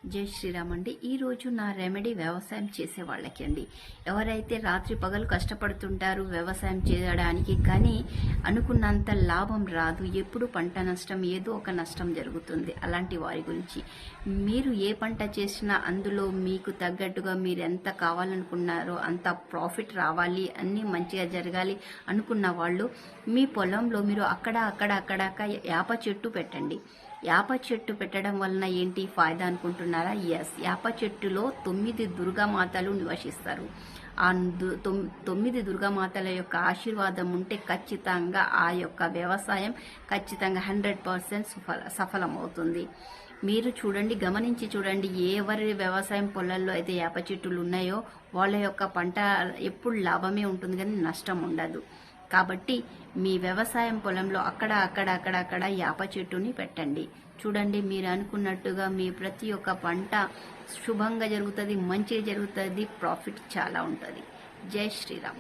జై శ్రీరామ్ అండి. ఈరోజు నా రెమెడీ వ్యవసాయం చేసే వాళ్ళకి అండి. ఎవరైతే రాత్రి పగలు కష్టపడుతుంటారు వ్యవసాయం చేయడానికి, కానీ అనుకున్నంత లాభం రాదు, ఎప్పుడు పంట నష్టం, ఏదో ఒక నష్టం జరుగుతుంది. అలాంటి వారి గురించి మీరు ఏ పంట చేసినా అందులో మీకు తగ్గట్టుగా మీరు ఎంత కావాలనుకున్నారో అంత ప్రాఫిట్ రావాలి, అన్నీ మంచిగా జరగాలి అనుకున్న వాళ్ళు మీ పొలంలో మీరు అక్కడక్క యాప చెట్టు పెట్టండి. యాప చెట్టు పెట్టడం వలన ఏంటి ఫాయిదా అనుకుంటున్నారా? ఎస్, యాప చెట్టులో 9 దుర్గామాతలు నివసిస్తారు. ఆ 9 దుర్గామాతల యొక్క ఆశీర్వాదం ఉంటే ఖచ్చితంగా ఆ యొక్క వ్యవసాయం ఖచ్చితంగా 100% సఫలమవుతుంది. మీరు చూడండి, గమనించి చూడండి, ఎవరి వ్యవసాయం పొలాల్లో అయితే యాప చెట్టులు ఉన్నాయో వాళ్ళ యొక్క పంట ఎప్పుడు లాభమే ఉంటుంది, కానీ నష్టం ఉండదు. కాబట్టి మీ వ్యవసాయం పొలంలో అక్కడ యాప చెట్టుని పెట్టండి. చూడండి, మీరు అనుకున్నట్టుగా మీ ప్రతి ఒక్క పంట శుభంగా జరుగుతుంది, మంచిగా జరుగుతుంది, ప్రాఫిట్ చాలా ఉంటుంది. జై శ్రీరామ్.